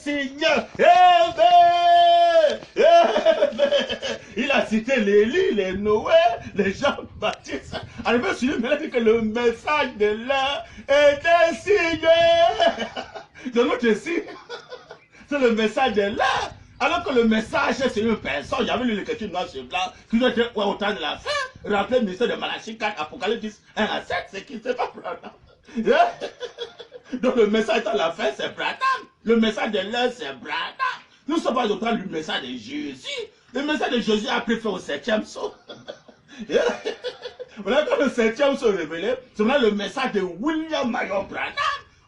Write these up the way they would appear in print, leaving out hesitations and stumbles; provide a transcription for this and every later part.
signe. Amen. Il a cité l'Élie, les Noé, les Jean-Baptiste. Arrivé sur lui, il a dit que le message de l'heure était signé. De notre signe, c'est le message de l'heure. Alors que le message, c'est une personne. J'avais lu l'écriture noir sur blanc, qui doit être au temps de la fin. Rappelez le mystère de Malachie 4, Apocalypse 10, 1 à 7, c'est qui? C'est pas Branham. Donc le message à la fin, c'est Branham. Le message de l'heure, c'est Branham. Nous sommes pas en train du message de Jésus. Le message de Jésus a pris fin au 7e saut. Voilà, quand le 7e saut révélé, c'est le message de William Marion Branham.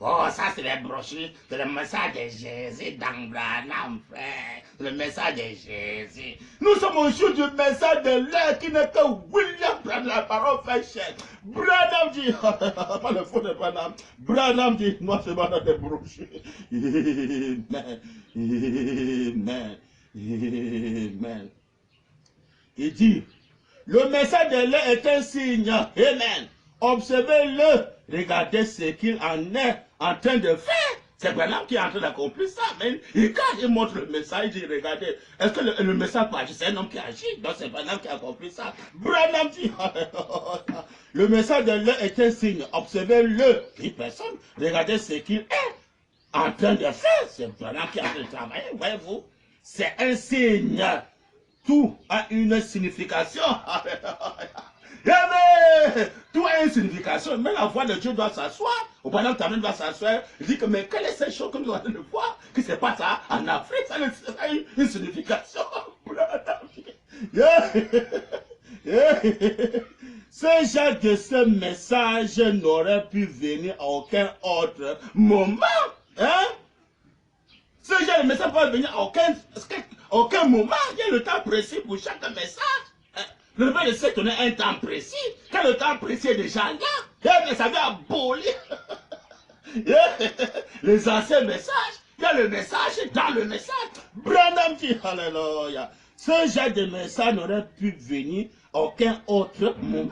Oh, ça c'est les brochures, c'est le message de Jésus dans Branham, frère. Le message de Jésus. Nous sommes au jour du message de l'heure qui n'est que William Branham, la parole fait chair. Branham dit, pas le faux de Branham. Branham dit, moi c'est pas dans des brochures. Amen. Amen. Amen. Il dit, le message de l'heure est un signe. Amen. Observez-le. Regardez ce qu'il en est en train de faire. C'est Branham qui est en train d'accomplir ça. Mais quand il montre le message, il dit, regardez, est-ce que le message peut agir? C'est un homme qui agit. Donc c'est Branham qui a accompli ça. Branham dit, le message de l'heure est un signe. Observez-le. Et personne. Regardez ce qu'il est en train de faire. C'est Branham qui est en train de travailler. Voyez-vous? C'est un signe. Tout a une signification. Amen. Tout a une signification. Mais la voix de Dieu doit s'asseoir. Au pendant que ta main doit s'asseoir, il dit que mais quelle est cette chose que nous allons le voir? Que c'est pas ça en Afrique, ça a une signification. Ce genre de ce message n'aurait pu venir à aucun autre moment. Hein? Ce genre de message peut venir à aucun moment. Il y a le temps précis pour chaque message. Le réveil de cette donner un temps précis. Quand le temps précis est déjà là, mais ça vient abolir les anciens messages. Il y a le message dans le message. Branham dit, alléluia. Ce genre de message n'aurait pu venir à aucun autre moment.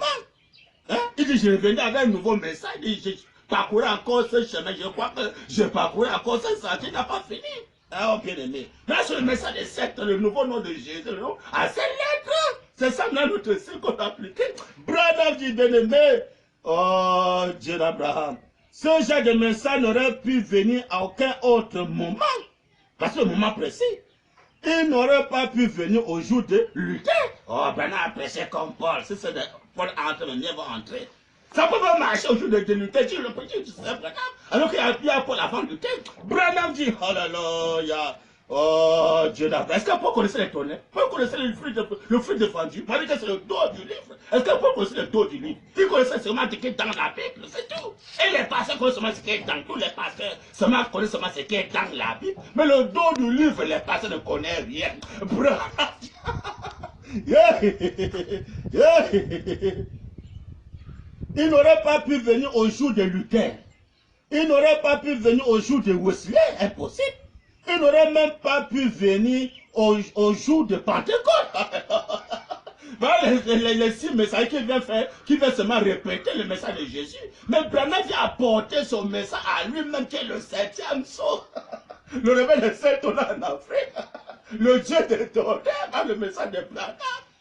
Hein? Il dit, je vais venir avec un nouveau message. Il dit, je parcourais encore ce chemin. Je crois que je parcourais encore ce sentier. Il n'a pas fini. Ah, bien aimé. Là, c'est le message de secte, le nouveau nom de Jésus, le nom à ces lettres. C'est ça, dans notre cycle qu'on a appliqué. Branham dit, bien aimé. Oh, Dieu d'Abraham. Ce genre de message n'aurait pu venir à aucun autre moment. Parce que le moment précis. Il n'aurait pas pu venir au jour de Luther. Oh, Branham a prêché comme Paul. Si c'est de Paul entre, le mien va entrer. Ça peut pas marcher au jour de Luther. Tu le petit, tu sais, Branham. Alors qu'il y a Paul avant Luther. Branham dit, oh là là, oh Dieu d'Abraham. Est-ce que Paul connaissait les tonnerres? Paul connaissait le fruit défendu. Parce que c'est le dos du livre. Est-ce que Paul connaissait le dos du livre? Il connaissait seulement ce qui est dans la Bible, c'est tout. Et les pasteurs connaissent seulement ce qui est dans tous les pasteurs. Seulement connaissent seulement ce qui est dans la Bible. Mais le dos du livre, les pasteurs ne connaissent rien. Il n'aurait pas pu venir au jour de Luther. Il n'aurait pas pu venir au jour de Wesley. Impossible. Il n'aurait même pas pu venir au jour de Pentecôte. Les 6 messages qu'il vient faire, qui vient seulement répéter le message de Jésus. Mais Branham vient apporter son message à lui-même qui est le 7e saut. Le réveil de Saint en Afrique. Le Dieu de Todé, par le message de Branham.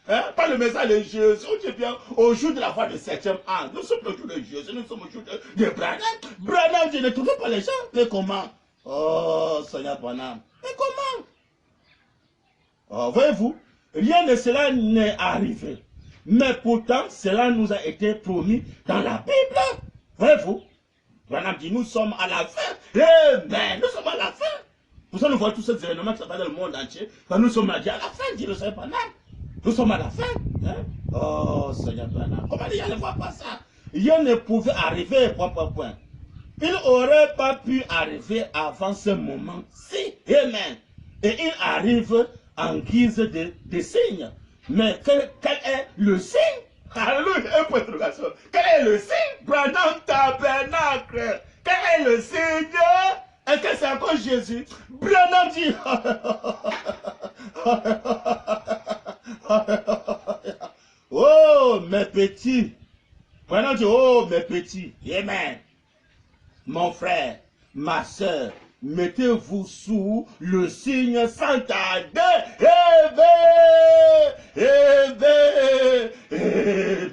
Hein? Pas le message de Jésus, tu viens au jour de la foi de 7e an. Nous sommes au jour de Jésus, nous sommes au jour de Branham. Branham dit, ne trouvez pas les gens. Mais comment? Oh, Seigneur Branham. Mais comment? Oh, voyez-vous, rien de cela n'est arrivé. Mais pourtant, cela nous a été promis dans la Bible. Voyez-vous, Branham dit, nous sommes à la fin. Eh bien, nous sommes à la fin. Pour ça, nous voyons tous ces événements qui se passent dans le monde entier. Quand nous sommes à la fin, dit le Seigneur Branham. Nous sommes à la fin. Hein? Oh, Seigneur Branham. Comment les gens ne voient pas ça? Rien ne pouvait arriver, point. Il n'aurait pas pu arriver avant ce moment-ci. Amen. Et il arrive en guise de signe. Mais quel est le signe? Alléluia, un point d'interrogation. Quel est le signe? Branham Tabernacle. Quel est le signe? Est-ce que c'est encore Jésus? Branham dit. Oh, mes petits. Branham dit, oh, mes petits. Amen. Mon frère, ma soeur, mettez-vous sous le signe sans tarder.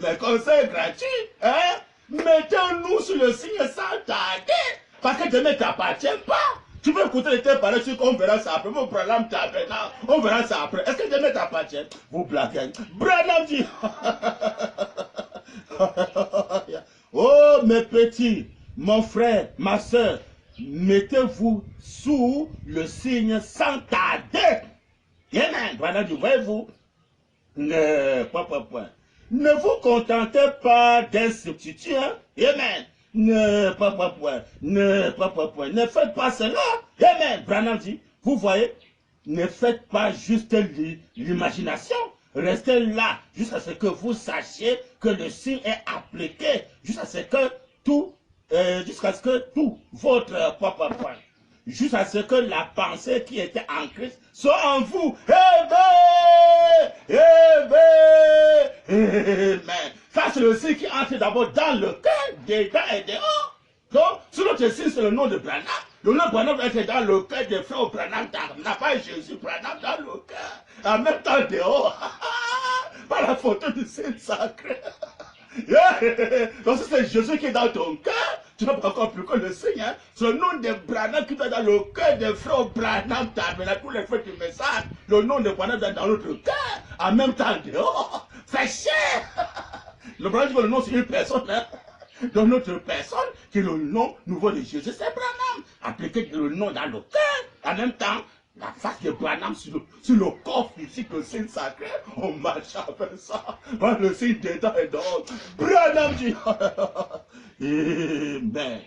Mais conseil gratuit, hein? Mettez-nous sous le signe sans tarder. Parce que demain ne t'appartient pas. Tu peux écouter les thèmes parler, on verra ça après. Vous Branham tabernacle, on verra ça après. Est-ce que demain t'appartient? Vous blaguez. Branham dit. Oh mes petits, mon frère, ma soeur, mettez-vous sous le signe sans tarder. Amen. Branham dit, voyez-vous, ne vous contentez pas d'un substitut. Amen. Ne faites pas cela. Amen. Branham dit, vous voyez, ne faites pas juste l'imagination. Restez là jusqu'à ce que vous sachiez que le signe est appliqué, jusqu'à ce que tout votre jusqu'à ce que la pensée qui était en Christ soit en vous. Amen. Ça, c'est le signe qui entre d'abord dans le cœur, dedans et dehors. Donc, sur notre signe, c'est le nom de Branham. Le nom de Branham est dans le cœur des frères Branham. N'a pas Jésus, Branham dans le cœur. En même temps, dehors. Par la photo du signe sacré. Donc, si c'est Jésus qui est dans ton cœur, tu n'as pas encore plus que le signe. Hein? C'est le nom de Branham qui est dans le cœur des frères Branham. Tous les frères du message. Le nom de Branham est dans notre cœur. En même temps, dehors. C'est cher. Le Branham dit que le nom, c'est une personne. Hein? Dans notre personne, qui est le nom nouveau de Jésus, c'est Branham. Appliqué le nom dans le cœur. En même temps, la face de Branham sur le corps physique, le signe sacré, on marche avec ça. Le signe dedans et dehors. Branham dit, Amen.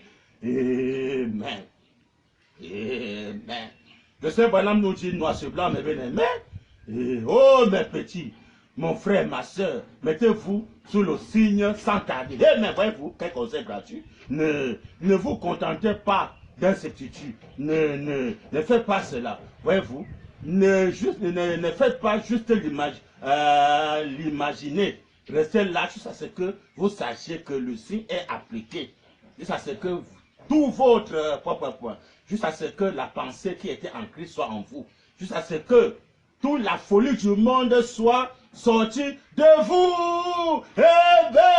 Amen. Amen. Le Seigneur Branham nous dit, noir sur blanc, mes bien-aimés. Oh, mes petits, mon frère, ma soeur, mettez-vous sous le signe sans tarder. Mais voyez-vous, quel conseil gratuit. Ne vous contentez pas d'un substitut. Ne faites pas cela. Voyez-vous, ne faites pas juste l'imaginer. Restez là jusqu'à ce que vous sachiez que le signe est appliqué. Jusqu'à ce que tout votre jusqu'à ce que la pensée qui était en Christ soit en vous. Jusqu'à ce que toute la folie du monde soit sortie de vous. Amen.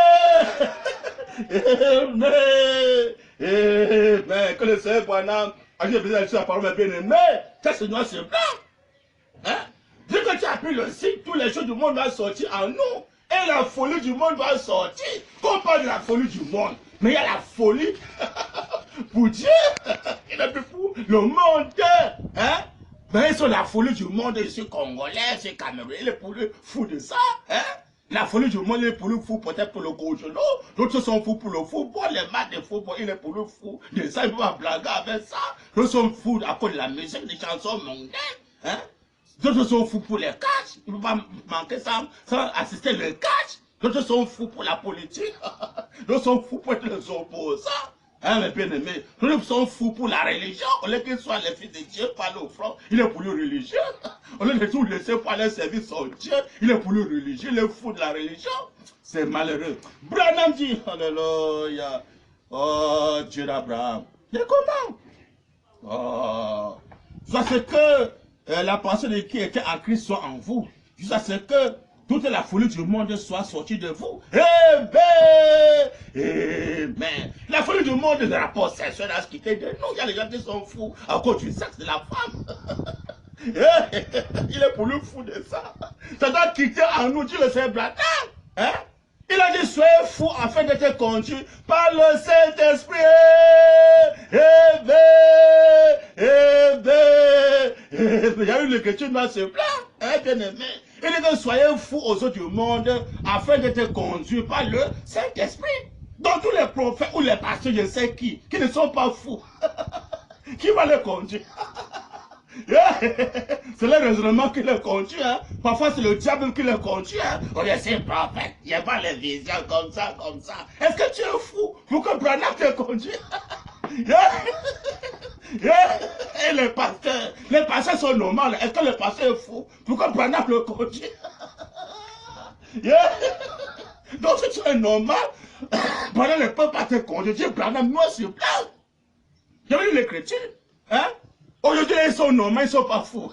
Que le Seigneur Branham a dit besoin de la parole, mais bien aimé, que ce noir c'est blanc. Hein? Dès que tu as pris le signe, toutes les choses du monde vont sortir en nous. Et la folie du monde va sortir. Qu'on parle de la folie du monde. Mais il y a la folie pour Dieu. Il est plus fou. Le monde. Hein? Mais ils sont la folie du monde. Je suis congolais, je suis camerounais. Il est pour le fou de ça. Hein? La folie du monde, il est pour le fou, peut-être pour le gaucholo. D'autres sont fous pour le football, les matchs de football, il est pour le fou. De ça, il va blaguer avec ça. D'autres sont fous à cause de la musique, des chansons mondaines. Hein? D'autres sont fous pour les catchs. Il ne peut pas manquer ça sans assister le catch. D'autres sont fous pour la politique. D'autres sont fous pour les opposants. Hein, mes bien-aimés. D'autres sont fous pour la religion. Au lieu qu'ils soient les fils de Dieu, parlent au front, il est pour le religieux. Au lieu de tout laisser pour aller servir son Dieu, il est pour le religieux. Il est fou de la religion. C'est malheureux. Branham dit, alléluia. Oh, Dieu d'Abraham. Mais comment? Oh. Soit ce que la pensée de qui était en Christ soit en vous. Jusqu'à ce que toute la folie du monde soit sortie de vous. Amen. Amen. La folie du monde, le rapport sexuel a quitté de nous. Il y a des gens qui sont fous à cause du sexe de la femme. Il est pour le fou de ça. Ça doit quitter en nous, dit le Seigneur Branham. Hein? Il a dit, soyez fous afin d'être conduits par le Saint-Esprit. Il y a eu l'écriture dans ce plan, hein, bien aimé. Il dit que soyez fous aux autres du monde afin d'être conduits par le Saint-Esprit. Donc tous les prophètes ou les pasteurs, je sais qui ne sont pas fous, qui va les conduire? C'est le raisonnement qui les conduit. Hein. Parfois, c'est le diable qui les conduit. Hein. On est ces prophètes, il n'y a pas les visions comme ça, comme ça. Est-ce que tu es fou pour que Branham te conduise? Et les pasteurs sont normaux. Est-ce que le pasteur est fou pour que Branham le conduise? Donc, si tu es normal, Branham ne peut pas te conduire. Dis Branham, moi, je suis blanc. J'ai lu l'écriture. Hein? Aujourd'hui, ils sont normaux, ils ne sont pas fous.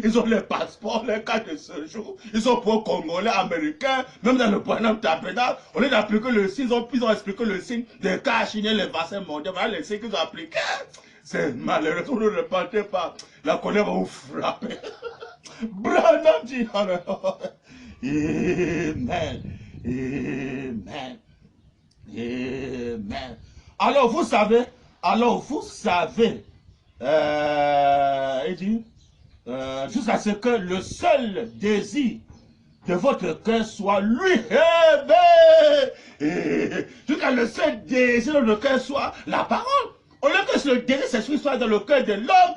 Ils ont les passeports, les cartes de séjour. Ils sont pour Congolais, Américains, même dans le Paname Tapeda. Au lieu d'appliquer le signe, ils ont expliqué le signe de Kachine, les vaccins mondiaux. Voilà les signes qu'ils ont appliqués. C'est malheureux, vous ne le repartez pas. La colère va vous frapper. Branham dit, Amen. Amen. Amen. Alors vous savez, il dit, jusqu'à ce que le seul désir de votre cœur soit lui. Jusqu'à le seul désir de votre cœur soit la parole. Au lieu que le désir sexuel soit dans le cœur de l'homme,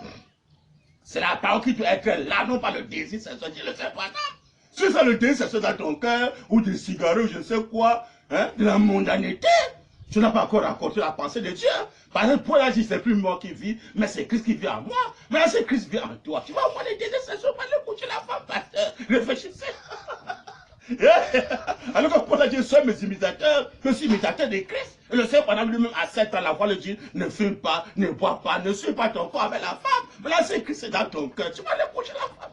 c'est la parole qui doit être là, non pas le désir sexuel. Je le sais pas. Si c'est le désir sexuel dans ton cœur, ou des cigarettes, je ne sais quoi, hein, de la mondanité, tu n'as pas encore rencontré la pensée de Dieu. Par exemple, Paul a dit, c'est plus moi qui vis, mais c'est Christ qui vit en moi. Mais là, c'est Christ qui vit en toi. Tu vas voir les désirs sexuels, pas l'écouter la femme, pasteur. Réfléchissez. Alors que Paul a dit, sois mes imitateurs, je suis imitateur de Christ. Et le Seigneur, pendant lui-même, à 7 ans, la voix le dit, ne fume pas, ne bois pas, ne suis pas ton corps avec la femme. Mais là, c'est Christ dans ton cœur. Tu vas l'écouter la femme.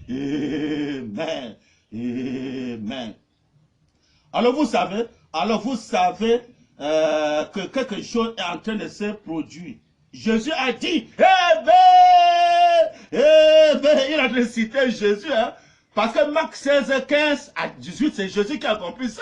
Amen. Amen. Alors vous savez que quelque chose est en train de se produire. Jésus a dit, il a de citer Jésus, hein, parce que Marc 16, 15 à 18, c'est Jésus qui a accompli ça.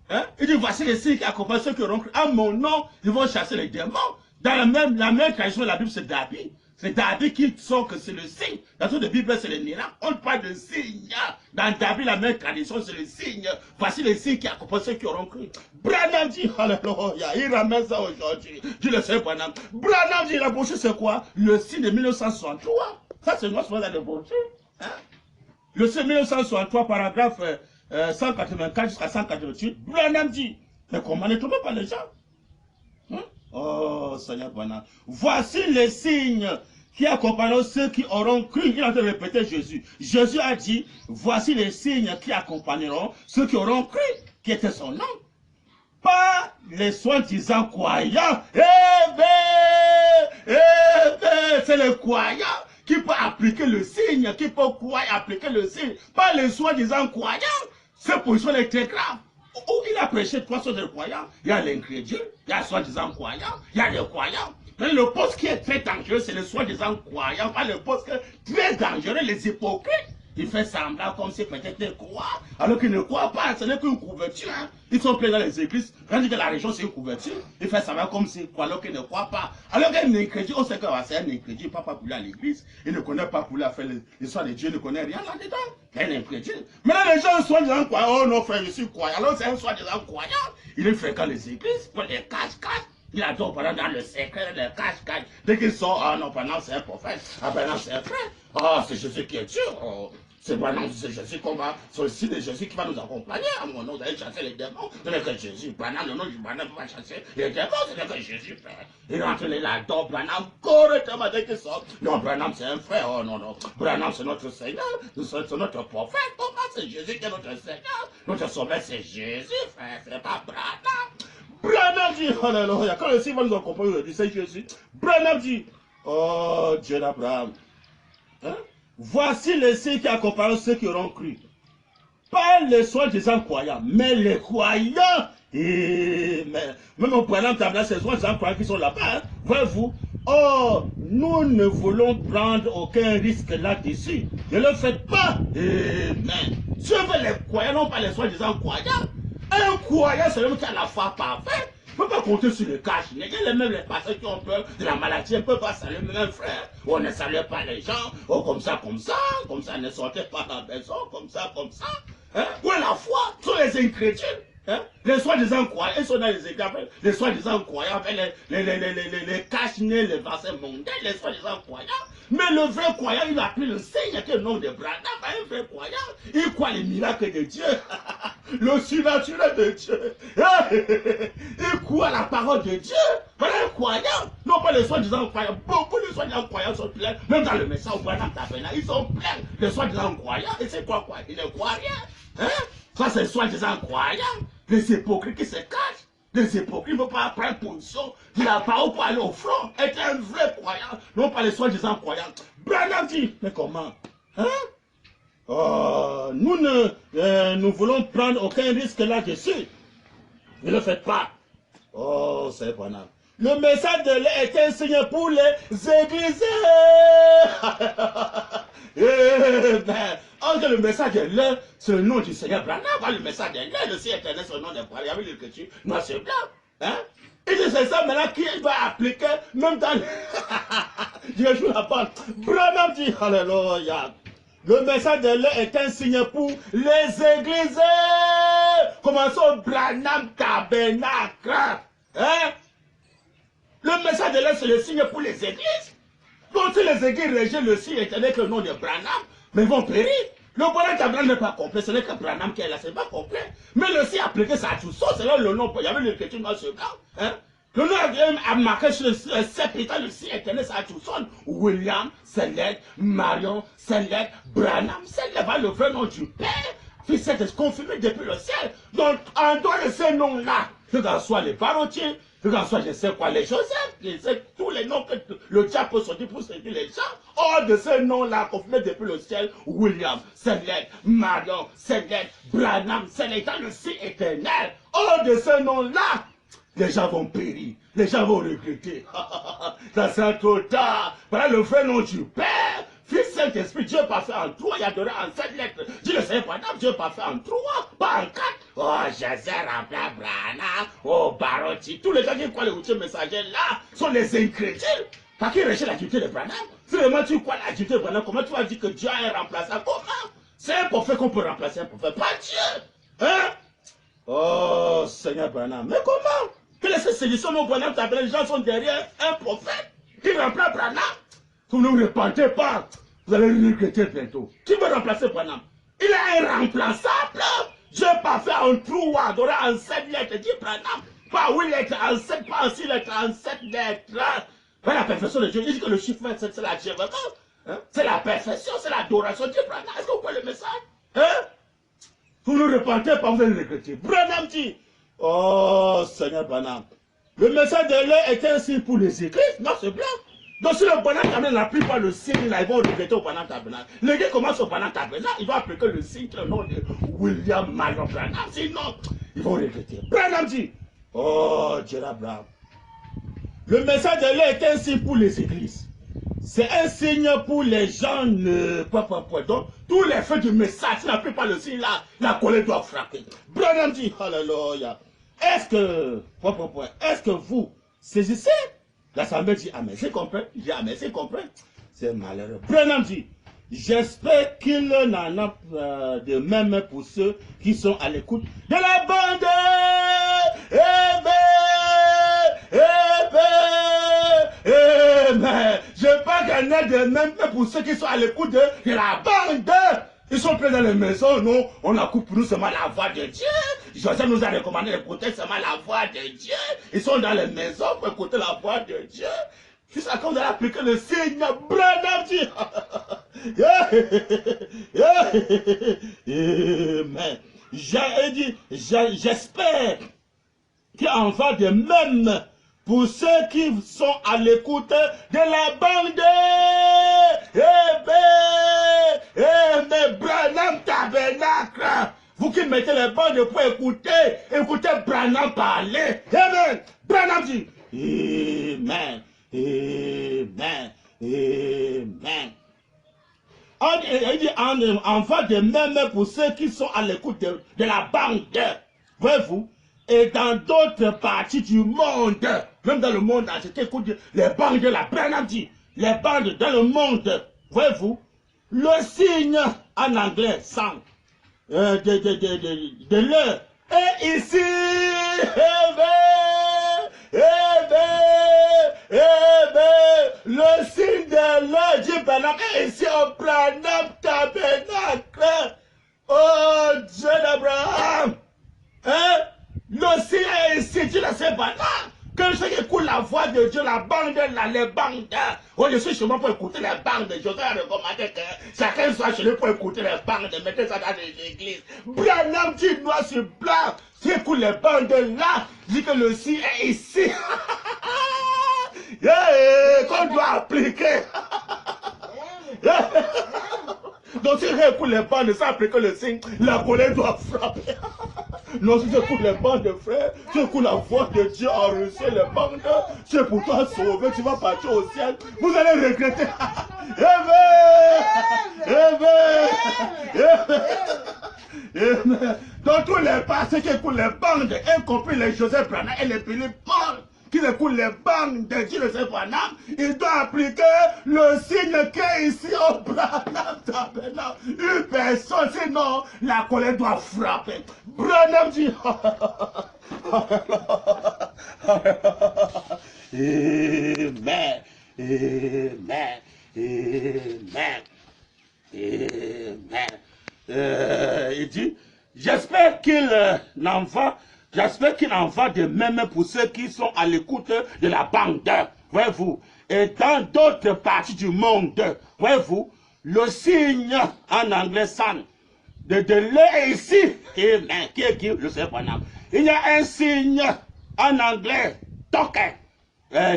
Hein? Il dit, voici les signes qui accompagnent ceux qui auront cru. À mon nom, ils vont chasser les démons. Dans la même tradition de la Bible, c'est David. C'est David qui sort que c'est le signe. Dans toute la Bible, c'est le miracle. On parle de signe. Dans David, la même tradition, c'est le signe. Voici les signes qui accompagnent ceux qui auront cru. Branham dit, alléluia, il ramène ça aujourd'hui. Dis le Seigneur Branham. Branham dit, la bouche, c'est quoi? Le signe de 1963. Ça, c'est moi, c'est la bouche. Hein? Le signe de 1963, paragraphe 184 jusqu'à 188. Branham dit, mais comment ne trouvez pas les gens? Hein? Oh, Seigneur Branham. Voici les signes qui accompagneront ceux qui auront cru. Il a répété Jésus. Jésus a dit, voici les signes qui accompagneront ceux qui auront cru, qui était son nom. Pas les soi-disant croyants. C'est les croyants qui peuvent appliquer le signe, qui peuvent croire appliquer le signe. Pas les soi-disant croyants. Cette position est très grave. Où il a prêché trois sortes de croyants. Il y a l'incrédule, il y a soi-disant croyants, il y a les croyants. Mais le poste qui est très dangereux, c'est le soi-disant croyant. Pas le poste qui est très dangereux, les hypocrites. Il fait semblant comme si peut-être il croit, alors qu'il ne croit pas, ce n'est qu'une couverture. Hein. Ils sont pleins dans les églises, quand dit que la région c'est une couverture, il fait semblant comme s'il croit, alors qu'il ne croit pas. Alors qu'un incrédule, on sait que c'est un incrédule, pas pour aller à l'église, il ne connaît pas pour aller faire l'histoire de Dieu, il ne connaît rien là-dedans. C'est un incrédule. Maintenant les gens sont disant croyants, oh non frère, je suis croyant, alors c'est un soi-disant croyant. Il est fréquent les églises, pour les cache-cache. Il adore pendant dans le secret, le cache-cache. Dès qu'il sort, ah non, pendant c'est un prophète, ah ben non, c'est un frère. Ah, c'est Jésus qui est Dieu. Oh. C'est maintenant c'est Jésus qu'on va, c'est le signe de Jésus qui va nous accompagner. À mon nom, vous allez chasser les démons. Ce n'est que Jésus. Maintenant, le nom du Branham va chasser les démons. Ce n'est que Jésus fait. Il rentre là-dedans. Branham correctement dès qu'il sort. Non, Branham c'est un frère. Oh non, non. Branham c'est notre Seigneur. C'est notre prophète. Comment c'est Jésus qui est notre Seigneur? Notre sauveur c'est Jésus, frère. C'est pas Branham. Branham dit, alléluia. Quand le signe va nous accompagner aujourd'hui, c'est Jésus. Branham dit, oh Dieu d'Abraham. Hein? Voici les signes qui accompagneront ceux qui auront cru. Pas les soi-disant croyants, mais les croyants. Même au Branham Tabernacle, c'est les soi-disant croyants qui sont là-bas. Hein? Voyez-vous. Oh, nous ne voulons prendre aucun risque là-dessus. Ne le faites pas. Amen. Suivez les croyants, non pas les soi-disant croyants. Un croyant, c'est l'homme qui a la foi parfaite. On ne peut pas compter sur le cash. Il y a même les personnes qui ont peur de la maladie. On ne peut pas saluer même frère. On ne salue pas les gens. Oh, comme ça, ne sortez pas dans la maison, comme ça. Hein? Où est la foi? Sur les incrédules. Hein? Les soi-disant croyants, ils sont dans les églises. Les soi-disant croyants, avec les cache-nez, les vaccins mondains, les soi-disant croyants. Mais le vrai croyant, il a pris le signe qui est le nom de Branham. Un vrai croyant, il croit les miracles de Dieu. Le surnaturel de Dieu. Il croit la parole de Dieu. Voilà un croyant. Non pas les soi-disant croyants. Beaucoup de soi-disant croyants sont pleins. Même dans le message au Branham Tabernacle, ils sont pleins. Les soi-disant croyants. Et c'est quoi? Ils ne croient rien. Hein? Ça, c'est soi-disant croyants. Les hypocrites qui se cachent. Les hypocrites ne veulent pas prendre position de la parole pour aller au front. Être un vrai croyant, non pas les soi-disant croyants. Branham dit, mais comment? Hein? Oh, nous voulons prendre aucun risque là-dessus. Ne le faites pas. Oh, c'est Branham. Le message de l'air est un signe pour les églises. Entre le message de l'air, c'est le nom du Seigneur Branham. Le message de l'air, le ciel éternel, c'est le nom de Branham. Il y avait l'écriture, noir sur blanc. Hein? Et c'est ça maintenant qui va appliquer, même dans... Je joue la balle. Branham dit, alléluia. Le message de l'air est un signe pour les églises. Commençons Branham Tabernacle. Hein? Le message de l'air, c'est le signe pour les églises. Donc si les églises rejettent le signe éternel que le nom de Branham, mais ils vont périr. Le Branham Tabernacle n'est pas complet, ce n'est que Branham qui est là, ce n'est pas complet. Mais le signe appliqué, ça a tout ça, c'est là le nom. Il y avait l'écriture noir sur blanc. Hein? Le nom a marqué sur le septième, le signe éternel, ça a tout ça. William, Select, Marion, Select, Branham, Select, le vrai nom du Père. Fils, c'est confirmé depuis le ciel. Donc, en dehors de ces noms-là, que ce soit les parotiers, que ce soit je sais quoi, les Joseph, je sais tous les noms que le diable peut sortir pour séduire les gens. Hors de ces noms-là, confirmés depuis le ciel, William, Select, Marion, Select, Branham, Select, dans le ciel éternel. Hors de ces noms-là, les gens vont périr, les gens vont regretter. Ça sera trop tard. Voilà le vrai nom du Père. Fils, Saint-Esprit, Dieu pas fait en trois, il y a donné en 7 lettres. Dieu le sait pas, Dieu pas fait en trois, pas en 4. Oh, Jésus, Rambla, Brana, oh, Barotti, tous les gens qui croient les routiers messagers là sont les incrédules. Parce qu'ils rejettent l'activité de Branham. Si vraiment tu crois l'activité de Branham, comment tu vas dire que Dieu a un remplaçant? Comment? C'est un prophète qu'on peut remplacer un prophète, pas Dieu. Hein? Oh, Seigneur Branham, mais comment? Quelle est cette séduction au Branham? Les gens sont derrière un prophète qui remplace Branham. Si vous ne vous repentez pas, vous allez regretter bientôt. Qui veut remplacer Branham? Il est irremplaçable. Dieu pas fait en trois, donné en 7 lettres. Dit Branham, pas 8 lettres, en 7, pas en 6 lettres, en 7 lettres. La perfection de Dieu, il dit que le chiffre 27, c'est la Dieu. Hein? C'est la perfection, c'est l'adoration de Dieu. Branham, est-ce que vous voyez le message? Hein? Vous ne repentez pas, vous allez regretter. Branham dit, oh Seigneur Branham, le message de l'air est un signe pour les églises. Non, c'est blanc. Donc si le Branham Tabernacle n'applique pas le signe, là, ils vont regretter au Branham Tabernacle. Les gars commencent au Branham Tabernacle, ils vont appliquer le signe, le nom de William Marion Branham. Sinon, ils vont regretter. Branham dit, oh Dieu Abraham, le message de l'air est un signe pour les églises. C'est un signe pour les gens. Donc, tous les faits du message, s'ils n'appliquent pas le signe là, la colère doit frapper. Branham dit, alléluia. Est-ce que vous saisissez? L'assemblée dit amen, c'est compris. Il dit amen, c'est compris. C'est malheureux. Branham dit, j'espère qu'il n'en a de même pour ceux qui sont à l'écoute de la bande. Je pas qu'il y en a de même pour ceux qui sont à l'écoute de la bande. Ils sont près dans les maisons, non, on a coupé pour nous seulement la voix de Dieu. Joseph nous a recommandé d'écouter seulement la voix de Dieu. Ils sont dans les maisons pour écouter la voix de Dieu. Jusqu'à quand vous allez appliquer le signe, Branham dit. Amen. J'espère qu'il en va de même pour ceux qui sont à l'écoute de la bande. Branham Tabernacle. Vous qui mettez les bandes pour écoutez Branham parler. Amen. Branham dit, amen, amen, amen. Il dit, en va de même pour ceux qui sont à l'écoute de la bande. Voyez-vous? Et dans d'autres parties du monde, même dans le monde entier, écoute les bandes de la Branham dit, les bandes dans le monde, voyez-vous, le signe en anglais, sang, de l'heure, et ici, le signe de l'heure dit Branham, et ici au Branham Tabernacle, oh Dieu d'Abraham, hein? Le signe est ici, tu ne sais pas là. Que ceux qui écoutent la voix de Dieu, la bande là, les bandes. Oh, je suis chez moi pour écouter les bandes. Je voudrais recommander que chacun soit chez lui pour écouter les bandes. Mettez ça dans les églises. Branham dit noir sur blanc. Si écoute les bandes là, dit que le signe est ici. Qu'on doit appliquer. Donc si j'écoute les bandes sans appliquer le signe, la colère doit frapper. Non, si j'écoute les bandes, frère, si j'écoute la voix de Dieu enregistrée les bandes, c'est pour toi sauver, tu vas partir au ciel. Vous allez regretter. Dans tous les passés qui écoutent les bandes, y compris les Joseph Branham et les Philippe Paul, qui écoutent les bandes de Dieu, Joseph Branham, il doit appliquer le signe qui est ici au Branham Tabernacle. Une personne, sinon la colère doit frapper. Branham dit Amen, Amen, Amen, Amen. Il dit, j'espère qu'il en va de même pour ceux qui sont à l'écoute de la bande, voyez-vous, et dans d'autres parties du monde, voyez-vous, le signe en anglais sign, de l'est ici, amen, qui est le Seigneur Branham. Il y a un signe en anglais, token,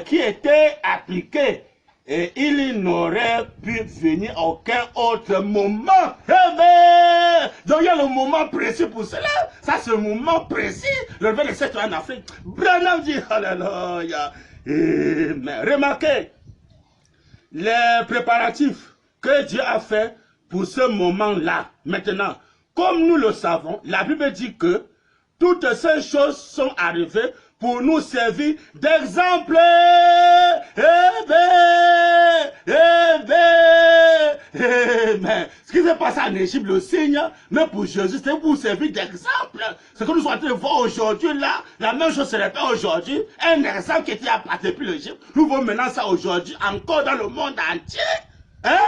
qui était appliqué. Et il n'aurait pu venir à aucun autre moment. Donc il y a le moment précis pour cela. Ça c'est le moment précis. Le réveil de cette en Afrique. Branham dit, alléluia. Mais remarquez, les préparatifs que Dieu a fait pour ce moment-là. Maintenant, comme nous le savons, la Bible dit que toutes ces choses sont arrivées pour nous servir d'exemple. Ce qui s'est passé en Égypte, le signe, mais pour Jésus, c'est pour servir d'exemple. Ce que nous sommes en train de voir aujourd'hui, là, la même chose se répète aujourd'hui. Un exemple qui était à depuis l'Égypte, nous voyons maintenant ça aujourd'hui, encore dans le monde entier. Hein?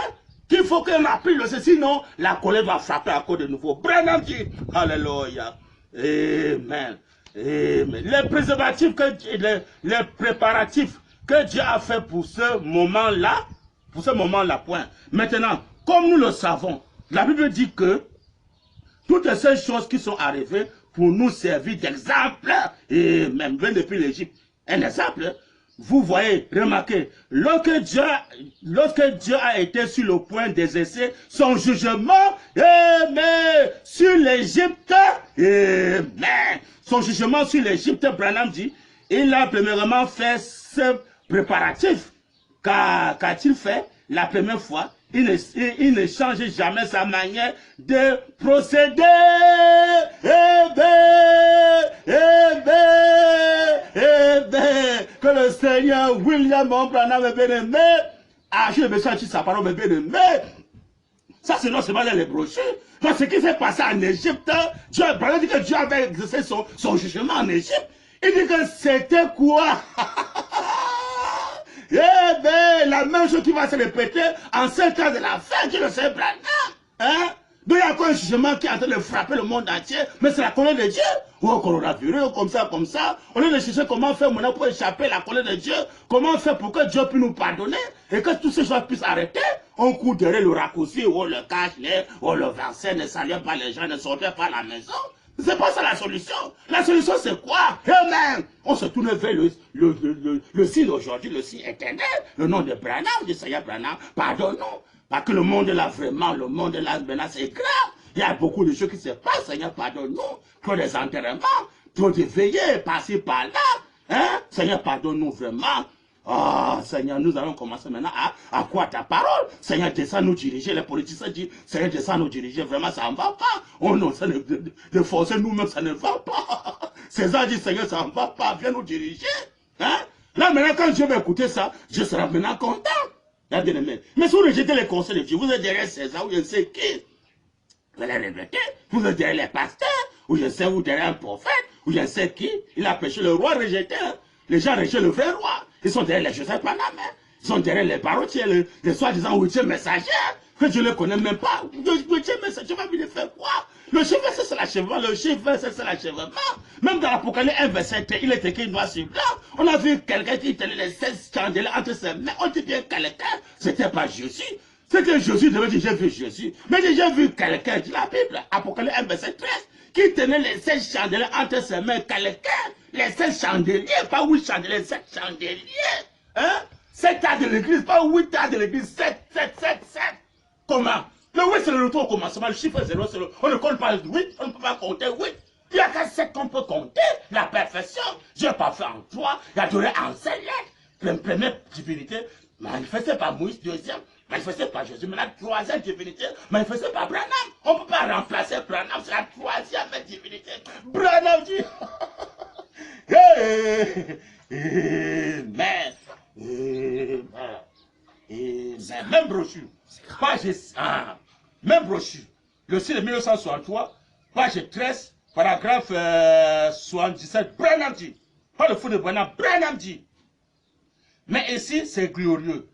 Qu'il faut qu'on applique le sinon, la colère va frapper encore de nouveau. Branham dit, alléluia. Amen. Amen. Les préservatifs, les préparatifs que Dieu a fait pour ce moment-là, point. Maintenant, comme nous le savons, la Bible dit que toutes ces choses qui sont arrivées pour nous servir d'exemple, et même depuis l'Égypte, un exemple, vous voyez, remarquez, lorsque Dieu a été sur le point d'exercer son jugement, sur l'Égypte, son jugement sur l'Égypte, Branham dit, il a premièrement fait ce préparatif. Qu'a-t-il fait la première fois? Il ne change jamais sa manière de procéder. Que le Seigneur William Branham est bien-aimé. Ah, je me sens sa parole est bien-aimé. Ça, c'est non seulement les brochures. Donc, ce qui s'est passé en Égypte, Dieu dit que Dieu avait exercé son jugement en Égypte. Il dit que c'était quoi? La même chose qui va se répéter en 5 ans de la fin, qui le sait, Branham. Hein? Donc, il y a encore un jugement qui est en train de frapper le monde entier, mais c'est la colère de Dieu. Oh, coronavirus, comme ça. On est de chercher comment faire maintenant pour échapper à la colère de Dieu, comment faire pour que Dieu puisse nous pardonner et que toutes ces choses puissent arrêter. On court derrière le raccourci, on le cache, on le versait, ne saluait pas les gens, ne sortait pas à la maison. C'est pas ça la solution. La solution c'est quoi? Amen. On se tourne vers le signe d'aujourd'hui, le signe éternel, le nom de Branham, du Seigneur Branham. Pardonne-nous. Parce que le monde là, vraiment, le monde là, maintenant c'est grave. Il y a beaucoup de choses qui se passent, Seigneur, pardonne-nous. Trop des enterrements, trop de veillées, par-ci, par-là. Hein? Seigneur, pardonne-nous vraiment. Oh, Seigneur, nous allons commencer maintenant à croire ta parole. Seigneur, descends nous diriger. Les politiciens disent, Seigneur, descends nous diriger. Vraiment, ça ne va pas. Oh non, ça de forcer nous-mêmes, ça ne va pas. César dit, Seigneur, ça ne va pas. Viens nous diriger. Hein? Là, maintenant, quand Dieu va écouter ça, je serai maintenant content. Mais si vous rejetez les conseils de Dieu, vous êtes derrière César ou je ne sais qui. Vous allez regretter. Vous êtes derrière les pasteurs, ou je sais, ou derrière un prophète, ou je ne sais qui. Il a péché le roi rejeté. Hein? Les gens rejettent le vrai roi. Ils sont derrière les Joseph Branham. Ils sont derrière les parotiers, les soi-disant huitième messagers. Que je ne les connais même pas. Huitième messager va venir faire quoi? Le chiffre, c'est l'achèvement. Le chiffre, c'est l'achèvement. Même dans l'Apocalypse 1, verset 1, il est écrit noir sur blanc. On a vu quelqu'un qui tenait les 16 chandelles entre ses mains. On dit bien quelqu'un, c'était pas Jésus. C'était Jésus, devait dire j'ai vu Jésus. Mais j'ai vu quelqu'un, dit la Bible, Apocalypse 1, verset 13, qui tenait les 16 chandelles entre ses mains. Quelqu'un, les 16 chandeliers, pas 8 chandeliers, 7 chandeliers. Hein? 7 tas de l'église, pas 8 tas de l'église, 7. Comment? Le 8, c'est le retour au commencement. Le chiffre 0, c'est le... On ne compte pas le 8, on ne peut pas compter 8. Il n'y a qu'à 7 qu'on peut compter. La perfection. Dieu pas fait en toi. Il a donné en 7 lettres. La première divinité, manifestée par Moïse. Deuxième, manifestée par Jésus. Mais la troisième divinité, manifestée par Branham. On ne peut pas remplacer Branham. C'est la troisième divinité. Branham dit... Amen. Même brochure. Page 1. Même brochure. Le site de 1963, page 13, paragraphe 77. Branham dit. Pas le fou de Branham. Branham dit. Mais ici, c'est glorieux.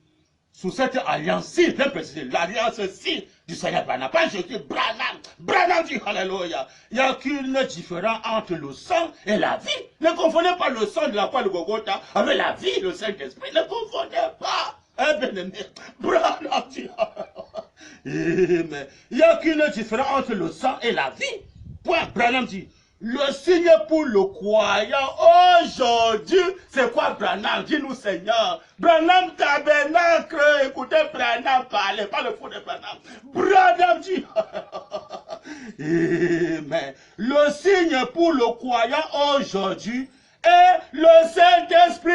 Sous cette alliance-ci, bien précisé, l'alliance-ci du Seigneur Branham. Pas Jésus, Branham. Branham dit, alléluia. Il n'y a qu'une différence entre le sang et la vie. Ne confondez pas le sang de la croix de Golgotha avec la vie, le Saint-Esprit. Ne confondez pas. Hein, bien-aimé. Branham dit, mais il n'y a qu'une différence entre le sang et la vie. Point. Branham dit. Le signe pour le croyant aujourd'hui, c'est quoi Branham? Dis-nous Seigneur. Branham tabernacle, écoutez Branham parler, pas le fou de Branham. Branham dit, mais le signe pour le croyant aujourd'hui est le Saint-Esprit.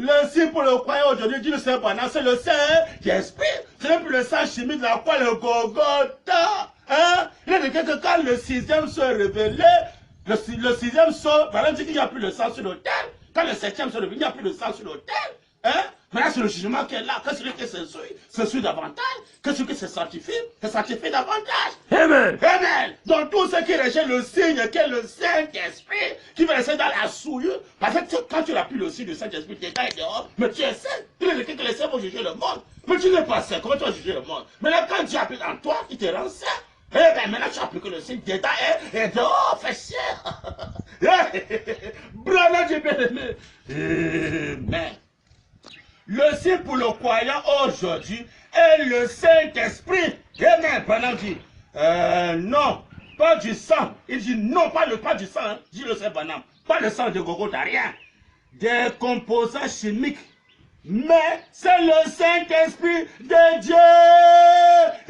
Le signe pour le croyant aujourd'hui, dit le Saint Branham, c'est le Saint-Esprit. Ce n'est plus le sang chimique de la croix, le Golgotha. Hein? Il est écrit que quand le 6e sceau est révélé, le 6e sceau, Branham dit qu'il n'y a plus le sang sur l'autel. Quand le 7e sceau est révélé, il n'y a plus le sang sur l'autel. Hein? Maintenant, c'est le jugement qui est là. Que celui qui se suit davantage. Que celui qui se sanctifie davantage. Amen. Amen. Donc, tout ce qui rejette le signe, qui est le Saint-Esprit, qui va rester dans la souillure. Parce que quand tu n'as plus le signe du Saint-Esprit, tu es dehors, mais tu es saint. Tu es écrit que les saints vont juger le monde. Mais tu n'es pas saint. Comment tu vas juger le monde? Maintenant, quand Dieu applique en toi, il te rend saint. Eh bien, maintenant, tu appliques le signe dedans et dehors, fais chier. Branham dit bien aimé. Amen. Le signe pour le croyant aujourd'hui est le Saint-Esprit. Amen. Branham dit, non, pas du sang. Il dit non, pas du sang. Hein. Dit le Saint Branham. Pas le sang de Golgotha, rien. Des composants chimiques. Mais c'est le Saint-Esprit de Dieu.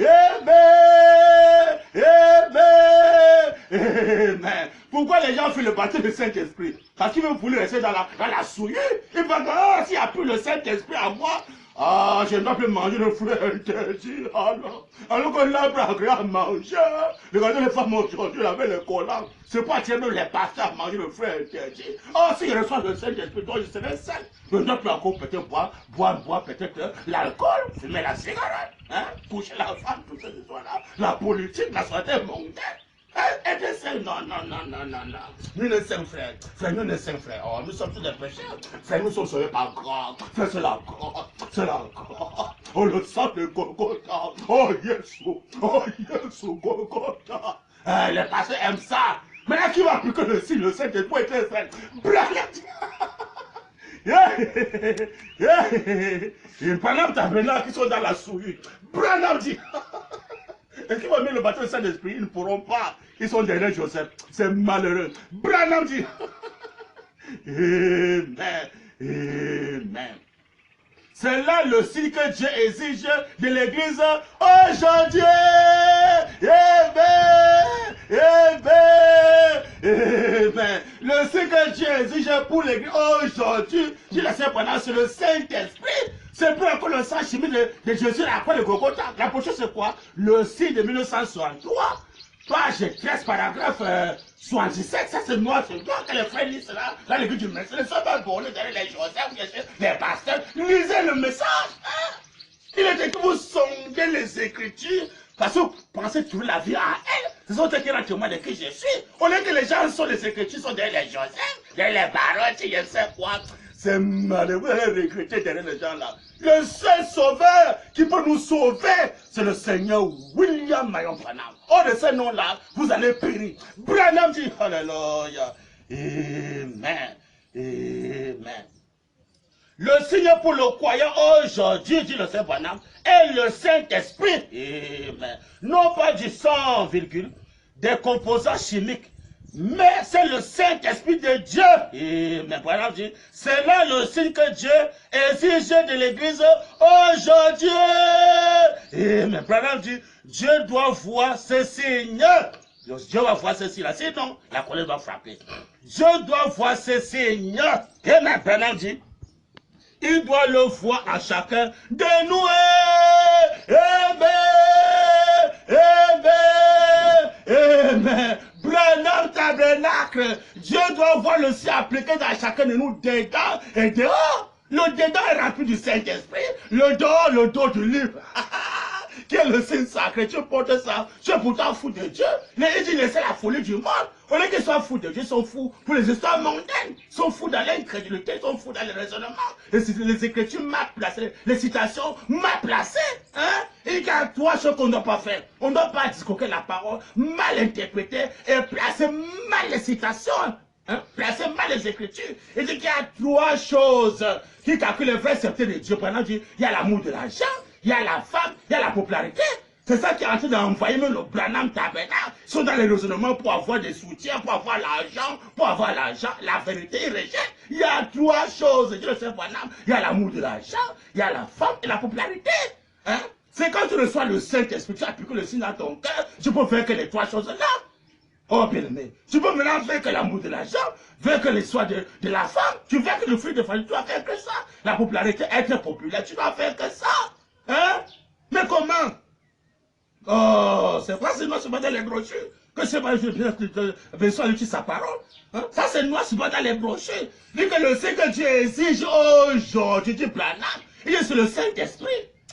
Amen. Amen. Amen. Pourquoi les gens font le baptême du Saint-Esprit? Parce qu'ils veulent vouloir rester dans la souillure. Ils vont dire, oh, s'il n'y a plus le Saint-Esprit à moi, ah, je ne dois plus manger le fruit interdit. Ah non. Alors que l'arbre agréable à manger. Regardez les femmes aujourd'hui avec les collants. C'est pas tiens même les pasteurs à manger le fruit interdit. Oh, si je reçois le Saint-Esprit, donc je serai saint. Je ne dois plus encore peut-être boire peut-être l'alcool, fumer la cigarette, hein, toucher la femme, tout ce là. La politique, la santé mondaine. Non. Nous ne sommes frères. Frère, nous ne sommes frères. Oh, nous sommes tous des pécheurs. Frère, nous sommes sauvés par grâce. Frère, c'est la grâce. C'est la grâce. Oh, le sang de Golgotha. Oh, Jésus. Oh, Jésus, Golgotha. Les pasteurs aiment ça. Mais là, qui va appliquer le signe, le Saint-Esprit est très saint. Branham tabernacle qui sont dans la souillure. Branham dit. Et qui vont mettre le baptême du Saint-Esprit, ils ne pourront pas. Ils sont derrière Joseph. C'est malheureux. Branham dit. Amen. Amen. C'est là le signe que Dieu exige de l'église aujourd'hui. Amen. Amen. Amen. Le signe que Dieu exige pour l'église aujourd'hui, dit la Saint Branham, c'est le Saint-Esprit. C'est plus encore le sang chimique de Jésus à la croix de Golgotha. La prochaine c'est quoi? Le signe de 1963. Page 13, paragraphe 77, ça c'est noir, c'est noir que les frères lisent cela, là l'église du message, ne sont pas bornés derrière les Joseph, les pasteurs, lisez le message, hein? Il est écrit que vous sondez les Écritures, parce que vous pensez trouver la vie à elle, ce sont eux qui rendent témoin de qui je suis. Au lieu que les gens sont les Écritures, sont derrière les Joseph, derrière les barones, je sais quoi. C'est malheureux, vous allez regretter derrière les gens là. Le seul sauveur qui peut nous sauver, c'est le Seigneur William Marion Branham. Hors de ce nom-là, vous allez périr. Branham dit, alléluia. Amen. Amen. Le signe pour le croyant aujourd'hui, dit le Saint Branham, est le Saint-Esprit. Amen. Non pas du sang, virgule, des composants chimiques, mais c'est le Saint-Esprit de Dieu. Amen. Branham dit, c'est là le signe que Dieu exige de l'Église aujourd'hui. Amen. Branham dit, Dieu doit voir ce signe. Dieu va voir ceci là, sinon la colère va frapper. Dieu doit voir ce signe. Amen. Branham dit, il doit le voir à chacun de nous. Amen. Amen. Amen. Branham Tabernacle. Dieu doit voir le sien appliqué dans chacun de nous, dedans et dehors. Le dedans est rempli du Saint-Esprit. Le dehors, le dos du livre. Qui est le signe sacré, tu portes ça, tu es pourtant fou de Dieu. Il dit laissez la folie du monde. Au lieu qu'ils soient fous de Dieu, ils sont fous pour les histoires mondaines. Ils sont fous dans l'incrédulité, ils sont fous dans le raisonnement. Les écritures mal placées, les citations mal placées. Hein? Il y a trois choses qu'on ne doit pas faire. On ne doit pas discoquer la parole, mal interpréter et placer mal les citations. Hein? Placer mal les écritures. Il dit qu'il y a trois choses qui calculent le vrai certain de Dieu. Pendant qu'il y a l'amour de l'argent, il y a la femme, il y a la popularité. C'est ça qui est en train d'envoyer même le Branham Tabernacle. Ils sont dans les raisonnements pour avoir des soutiens, pour avoir l'argent, la vérité, ils rejettent. Il y a trois choses, je le sais Branham. Il y a l'amour de l'argent, il y a la femme et la popularité. Hein? C'est quand tu reçois le Saint-Esprit, tu appliques le signe dans ton cœur, tu peux faire que les trois choses-là. Oh bien aimé, tu peux maintenant faire que l'amour de l'argent, faire que l'histoire de la femme, tu veux que le fruit de famille, tu dois faire que ça. La popularité, être populaire, tu dois faire que ça. Hein? Mais comment? Oh, c'est pas seulement dans les brochures que c'est pas besoin d'utiliser sa parole. Hein? Ça, c'est noir souvent dans les brochures. Dit que le Seigneur Dieu exige aujourd'hui du Branham. Il est sur le Saint-Esprit.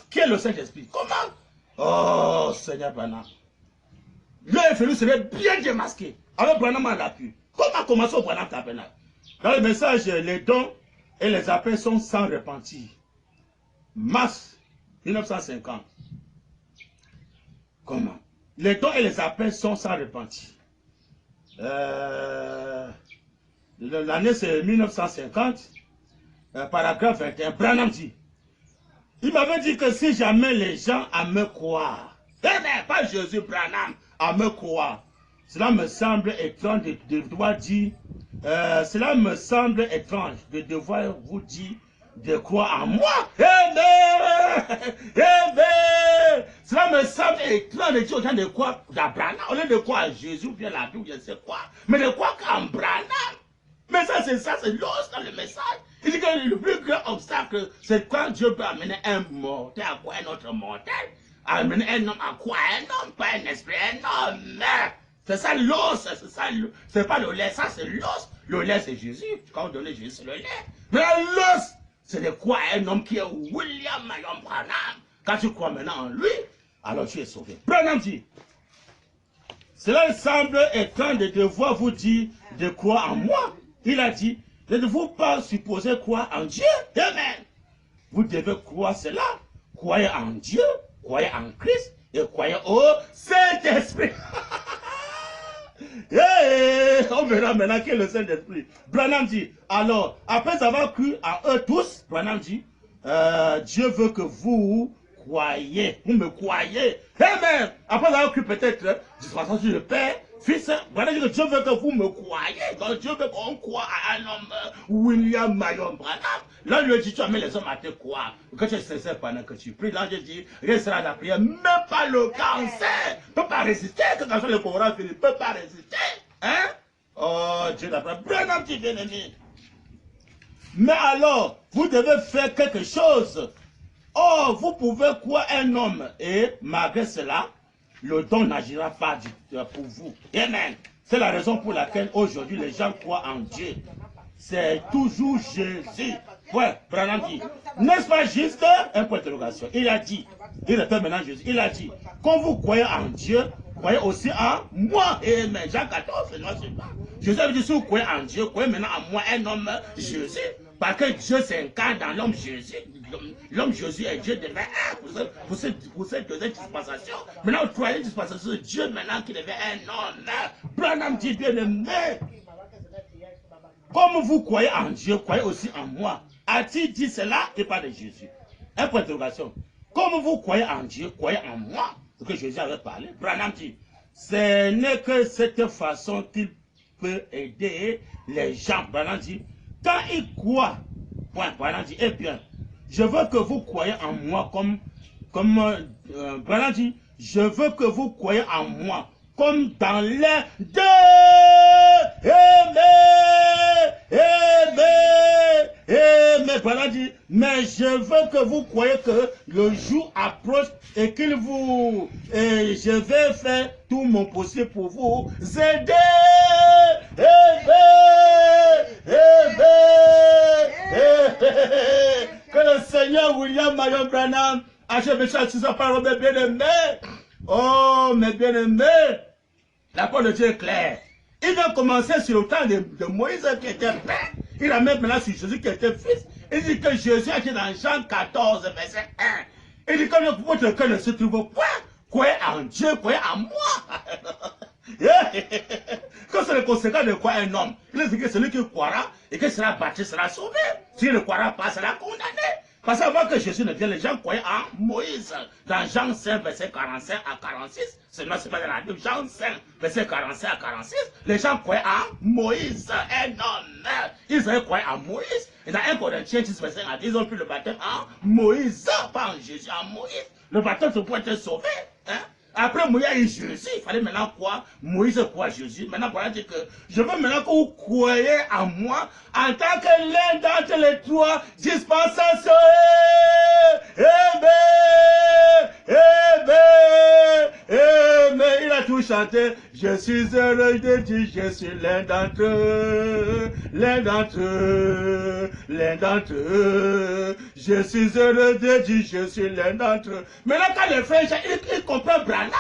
Qui est le Saint-Esprit? Comment? Oh, Seigneur Branham. L'infini serait bien démasqué. Avec Branham en l'appui. Comment commencer au Branham Tabernacle? Dans le message, les dons et les appels sont sans repentir. Mars 1950. Comment? Les dons et les appels sont sans repentir. L'année c'est 1950. Paragraphe 21. Branham dit. Il m'avait dit que si jamais les gens à me croire, mais pas Jésus, Branham, à me croire, cela me semble étrange de devoir dire, cela me semble étrange de devoir vous dire de croire en moi. Amen. Amen. Cela me semble étrange de dire aux gens de croire dans Branham, au lieu de croire à Jésus, bien la Bible, je sais quoi, mais de croire qu'en Branham. Mais ça, c'est l'os dans le message. Il dit que le plus grand obstacle, c'est quand Dieu peut amener un mortel à croire un autre mortel. Amener un homme à croire un homme, pas un esprit, un homme. C'est ça l'os, c'est ça. C'est pas le lait, ça c'est l'os. Le lait c'est Jésus. Quand on donne Jésus, c'est le lait. Mais l'os, c'est de croire un homme qui est William Marion Branham. Quand tu crois maintenant en lui, alors tu es sauvé. Branham dit, cela semble étrange de devoir vous dire de croire en moi. Il a dit, ne devez-vous pas supposer croire en Dieu? Amen. Vous devez croire cela. Croyez en Dieu, croyez en Christ et croyez au Saint-Esprit. On verra maintenant qui est le Saint-Esprit. Branham dit, alors, après avoir cru en eux tous, Branham dit, Dieu veut que vous croyez, vous me croyez. Amen. Après avoir cru peut-être, dispensation sur le Père, Fils, Branham dit que Dieu veut que vous me croyez. Donc Dieu veut qu'on croit à un homme, William Marion Branham. Là, lui dit, tu amènes les hommes à te croire. Que tu es sincère pendant que tu pries. Là, je dis, restera la prière. Même pas le cancer ne peut pas résister. Que quand le Coran finit, ne peut pas résister. Hein? Oh, Dieu d'après. Branham dit, bien aimé. Mais alors, vous devez faire quelque chose. Oh, vous pouvez croire un homme. Et malgré cela, le don n'agira pas pour vous. Amen. C'est la raison pour laquelle aujourd'hui les gens croient en Dieu. C'est toujours Jésus. Ouais, Branham dit. N'est-ce pas juste un point d'interrogation? Il a dit, il répète maintenant Jésus, il a dit, quand vous croyez en Dieu, croyez aussi en moi. Amen. Jean 14, c'est noir sur blanc. Jésus a dit, si vous croyez en Dieu, croyez maintenant en moi, un homme, Jésus. Parce que Dieu s'incarne dans l'homme Jésus. L'homme Jésus et Dieu devait être pour cette deuxième dispensation. Maintenant, troisième dispensation, c'est Dieu maintenant qui devait être un homme. Branham dit, bien aimé, comme vous croyez en Dieu, croyez aussi en moi. A-t-il dit cela et pas de Jésus? Un point d'interrogation. Comme vous croyez en Dieu, croyez en moi. Ce que Jésus avait parlé. Branham dit, ce n'est que cette façon qu'il peut aider les gens. Branham dit, quand ils croient, Branham dit, eh bien, je veux que vous croyez en moi comme Branham dit, je veux que vous croyez en moi comme dans les deux. Mais Branham dit, mais je veux que vous croyez que le jour approche et qu'il vous... Et je vais faire tout mon possible pour vous aider. Que le Seigneur William Marion Branham achève mes chants sur sa parole, mes bien-aimés. Oh, mes bien-aimés. La parole de Dieu est claire. Il vient commencer sur le temps de Moïse qui était père. Il a même maintenant sur Jésus qui était fils. Il dit que Jésus a été dans Jean 14, verset 1. Il dit que votre cœur ne se trouve pas. Croyez en Dieu, croyez en moi. Quand c'est le conséquent de quoi un homme, il dit que celui qui croira et qui sera baptisé sera sauvé. S'il ne croira pas, sera condamné. Parce qu'avant que Jésus ne vienne, les gens croyaient en Moïse. Dans Jean 5, verset 45 à 46, c'est pas dans la Bible, Jean 5, verset 45 à 46, les gens croyaient en Moïse, un homme. Ils avaient croyé en Moïse. Et dans 1 Corinthiens 10, verset 1, ils ont pris le baptême en Moïse, pas en Jésus, en Moïse. Le baptême c'est pour être sauvé. Hein? Après Moïse et Jésus, il fallait maintenant croire, Moïse croit Jésus. Maintenant, pour dire que je veux maintenant que vous croyez en moi en tant que l'un d'entre les trois dispensations. Il a tout chanté. Je suis heureux de dire, je suis l'un d'entre eux, l'un d'entre eux, l'un d'entre eux. Je suis heureux de dire, je suis l'un d'entre eux. Maintenant, quand le frère, il comprend Branham.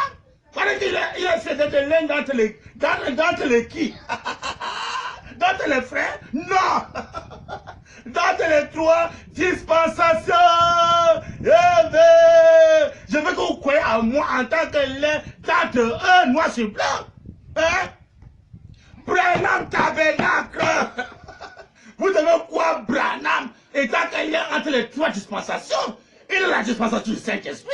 Il a fait d'être l'un d'entre les qui? D'entre les frères? Non! D'entre les trois dispensations! Je veux que vous croyez en moi en tant que l'un d'entre eux, noir sur blanc. Hein? Branham Tabernacle! Vous devez croire Branham étant qu'il y a entre les trois dispensations. Il a la dispensation du Saint-Esprit.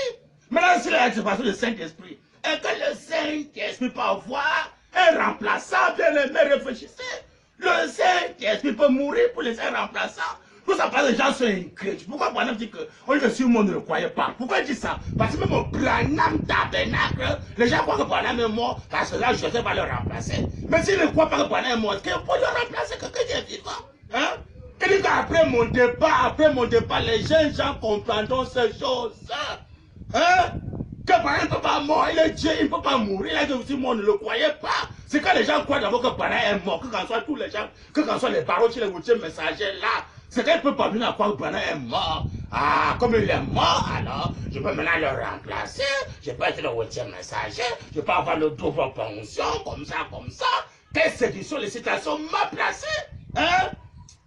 Maintenant, s'il a la dispensation du Saint-Esprit, et que le Saint-Esprit peut avoir un remplaçant, bien aimé, réfléchissez. Le Saint-Esprit peut mourir pour laisser un remplaçant. Tout ça parce que les gens sont incrédules. Pourquoi Branham dit que on dit que si le monde ne le croyait pas? Pourquoi il dit ça? Parce que même au Branham Tabernacle, les gens croient que Branham est mort, parce que là, Joseph va le remplacer. Mais s'ils ne croient pas que Branham est mort, est-ce qu'il peut le remplacer quelqu'un qui est vivant? Hein? Il dit qu'après mon départ, les jeunes gens comprendront ces choses. Hein? Que Branham ne peut pas mourir, il est Dieu, il ne peut pas mourir. Il a dit que si le monde ne le croyait pas. C'est quand les gens croient d'abord que Branham est mort, que quand soit tous les gens, que quand soit les barreaux, les routiers messagers là, c'est qu'ils ne peuvent pas venir à croire que Branham est mort. Ah, comme il est mort, alors, je peux maintenant le remplacer, je peux être le routier messager, je peux avoir le double fonction, comme ça. Quelle séduction, les citations m'a placé. Hein?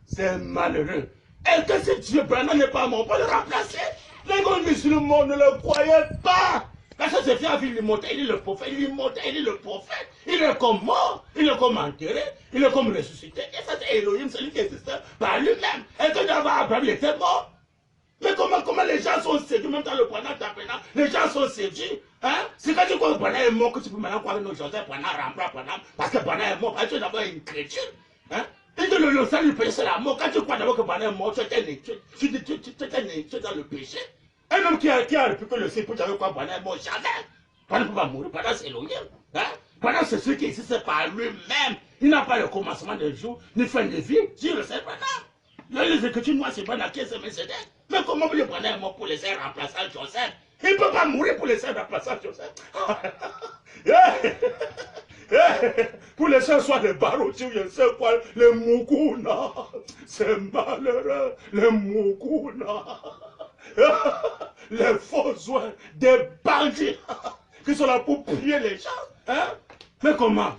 C'est malheureux. Et que si Dieu Branham n'est pas mort, on peut le remplacer. Les grands musulmans ne le croyaient pas. Quand ça se fait avec lui monter, il est le prophète, il est comme mort, il est comme enterré, il est comme ressuscité. Et ça c'est Elohim, celui qui existe par lui-même. Et que d'abord Abraham il était mort. Mais comment les gens sont séduits, même dans le Branham Tabernacle, les gens sont séduits. Hein? C'est quand tu crois que Branham est mort que tu peux maintenant croire que nos Joseph Branham remplace Branham parce que Branham est mort, parce que tu es d'abord une créature. Hein? Et que le salut du péché c'est la mort. Quand tu crois d'abord que Branham est mort, tu es dans le péché. Un homme qui a répliqué que le Seigneur peut dire quoi Branham est mort, jamais. Branham ne peut pas mourir, Branham c'est Elohim. Hein? Branham c'est celui qui existe par lui-même. Il n'a pas le commencement de jour, ni fin de vie. Dieu le sait, Branham. Les Écritures noires, c'est Branham qui est Mercedes. Mais comment le Branham est mort pour laisser remplacer Joseph? Il ne peut pas mourir pour laisser remplacer Joseph. Pour les gens soit les barreaux, je ne sais quoi, les Moukouna. C'est malheureux, les Moukouna. Les faux soins, des bandits qui sont là pour piller les gens. Hein? Mais comment?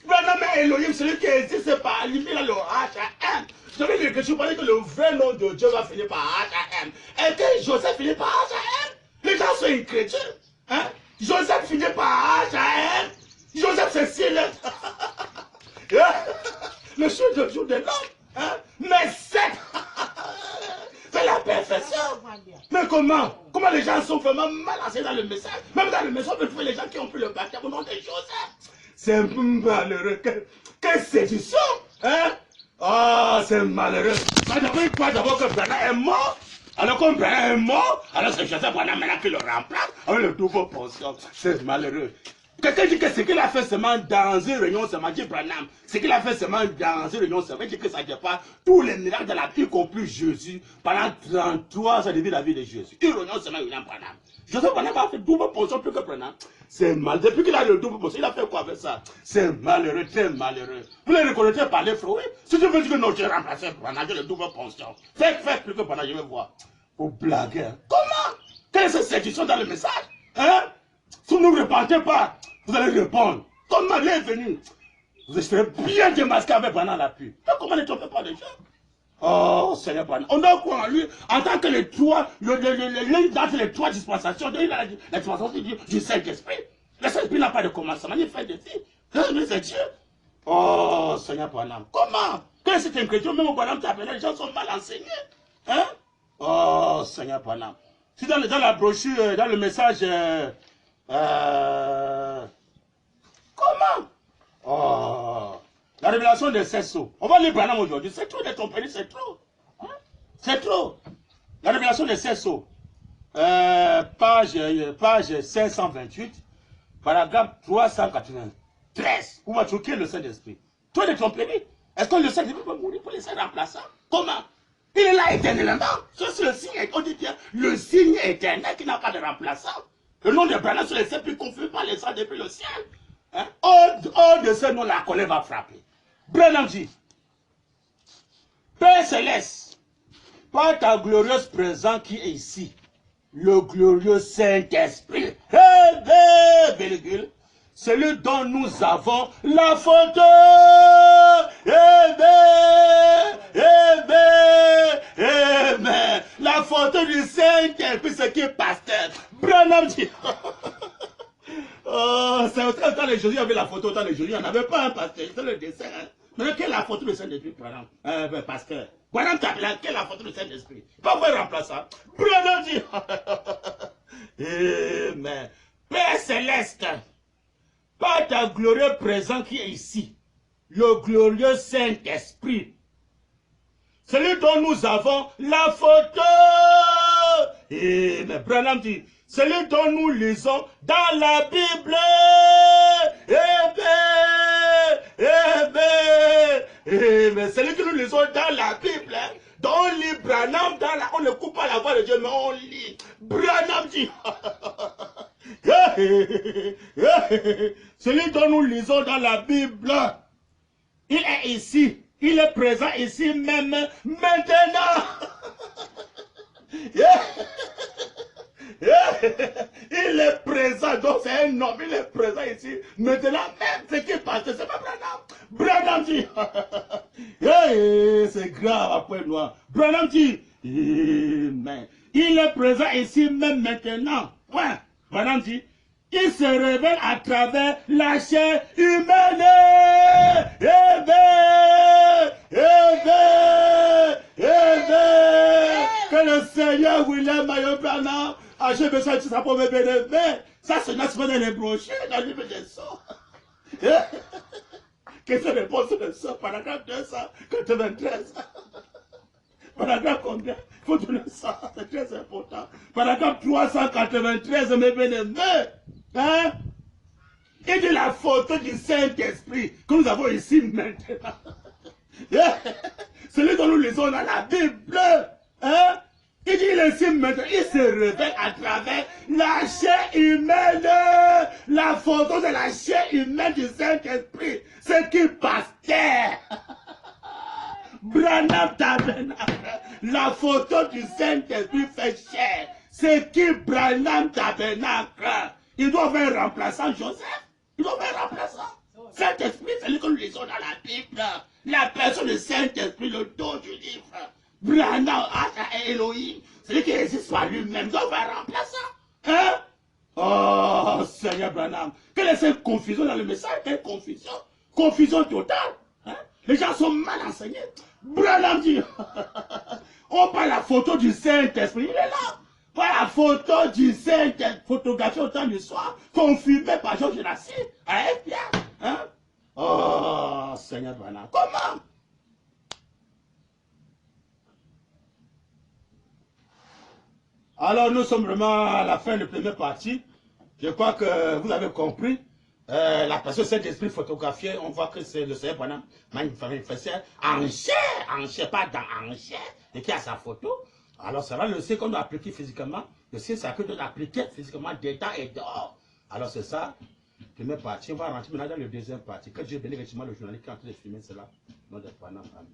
Branham est Elohim, celui qui existe par lui, il a le H1. Je veux dire que tu parlais que le vrai nom de Dieu va finir par H-A-M. Et que Joseph finit par H-A-M. Les gens sont incrédules. Hein? Joseph finit par H-A-M. Joseph c'est 6 lettres. Le jour de l'homme. Hein? Mais 7. C'est la perfection. Mais comment? Comment les gens sont vraiment mal enseignés dans le message? Même dans le message, on peut trouver les gens qui ont pris le baptême au nom de Joseph. C'est malheureux. Quelle séduction! Hein? Oh, c'est malheureux. D'abord, il croit d'abord que Branham est mort. Alors comme Branham est mort, alors c'est Joseph Branham maintenant qui le remplace avec le nouveau pension. C'est malheureux. Quelqu'un dit que ce qu'il a fait seulement dans une réunion, seulement dit Branham. Ce qu'il a fait seulement dans une réunion, ça veut dire que ça dépasse tous les miracles de la vie, y compris Jésus. Pendant 33 ans de vie, la vie de Jésus. Une réunion seulement, William Branham. Joseph Branham a fait double pension plus que Branham. C'est mal. Depuis qu'il a le double pension, il a fait quoi avec ça? C'est malheureux, très malheureux. Vous les reconnaissez par les fruits? Si tu veux dire que non, j'ai remplacé Branham, j'ai le double pension. Faites plus que Branham, je vais voir. Vous blaguez. Hein? Comment? Quelle est cette séduction dans le message? Hein? Si vous ne repentez pas, vous allez répondre. Comment il est venu? Vous serez bien démasqué avec Branham à l'appui. Comment ne trompez pas les gens? Oh, Seigneur Branham. On a quoi en lui? En tant que les trois, l'un d'entre les trois dispensations, il a la dispensation du Saint-Esprit. Le Saint-Esprit n'a pas de commencement, il fait des filles. C'est Dieu. Oh, Seigneur Branham. Comment? Quand c'est un chrétien, même au Branham, les gens sont mal enseignés. Hein? Oh, Seigneur Branham. Si dans la brochure, dans le message, comment? Oh, la révélation des 7 sceaux. On va lire Branham aujourd'hui. C'est trop de ton pays, c'est trop. Hein? C'est trop. La révélation des 7 sceaux. Page 528, paragraphe 393. Où va choquer le Saint-Esprit? Toi de ton pays. Est-ce que le Saint-Esprit peut mourir pour laisser remplaçant? Comment? Il est là éternellement. C'est le signe, on dit bien, le signe éternel qui n'a pas de remplaçant. Le nom de Branham sur les cieux, puis confus par les sangs depuis le ciel. Hein? Hors de ce nom, la colère va frapper. Branham dit, Père Céleste, par ta glorieuse présence qui est ici, le glorieux Saint-Esprit, celui dont nous avons la photo, la photo du Saint-Esprit, ce qui est pasteur. Branham dit, oh, c'est autant que les Jésus avait la photo, autant les Jésus, il n'y en avait pas un pasteur, c'était le dessin. Hein. Mais quelle est la photo du Saint-Esprit, Branham? Pasteur. Branham t'appelle, quelle est la photo du Saint-Esprit? Pas vous remplaçant. Branham dit, Amen. Père Céleste, par ta glorieux présent qui est ici, le glorieux Saint-Esprit, celui dont nous avons la photo. Amen. Branham dit, celui dont nous lisons dans la Bible. Amen. Celui que nous lisons dans la Bible, hein, dont on lit Branham, on ne coupe pas la voix de Dieu, mais on lit. Branham dit, celui dont nous lisons dans la Bible, il est ici, il est présent ici même, maintenant. Il est présent, donc c'est un homme, il est présent ici. Maintenant même, ce qui passe, c'est pas Branham. Branham dit, c'est grave après noir. Branham dit, mais il est présent ici même maintenant. Ouais, Branham dit, il se révèle à travers la chair humaine. Que le Seigneur William Mayo Branham a besoin de ça pour me bénéficer. Ça, c'est n'est pas dans les brochures, dans le livre des sons. Question de réponse de ça, paragraphe 293. Paragraphe combien? Il faut donner ça, c'est très important. Paragraphe 393, mes bénéfices. Hein? Et de la photo du Saint-Esprit que nous avons ici maintenant. Celui dont nous lisons dans la Bible. Hein? Il dit ici maintenant, il se révèle à travers la chair humaine. La photo de la chair humaine du Saint-Esprit. Ce qui pasteur. Branham Tabernacle. La photo du Saint-Esprit fait chair. C'est qui Branham Tabernacle? Il doit avoir un remplaçant, Joseph. Il doit avoir un remplaçant. Saint-Esprit, c'est lui que nous lisons dans la Bible. La personne du Saint-Esprit, le don du Branham, Elohim, celui qui existe par lui-même, doit faire remplaçant. Hein? Oh, Seigneur Branham, quelle est cette confusion dans le message? Quelle confusion? Confusion totale. Hein? Les gens sont mal enseignés. Branham dit, on prend la photo du Saint-Esprit, il est là. On prend la photo du Saint-Esprit, photographiée au temps du soir, confirmée par Georges Nassi, à FBI. Hein? Oh, Seigneur Branham, comment? Alors, nous sommes vraiment à la fin de la première partie. Je crois que vous avez compris. La personne Saint-Esprit photographiée, on voit que c'est le Seigneur Branham manifesté en chair, pas en chair, et qui a sa photo. Alors, ça va le sait qu'on doit appliquer physiquement. Le sait ça que doit appliquer physiquement dedans et dehors. Alors, c'est ça. Première partie. On va rentrer maintenant dans la deuxième partie. Que Dieu bénisse effectivement le journaliste qui est en train de filmer cela. Nom de Branham. Amen.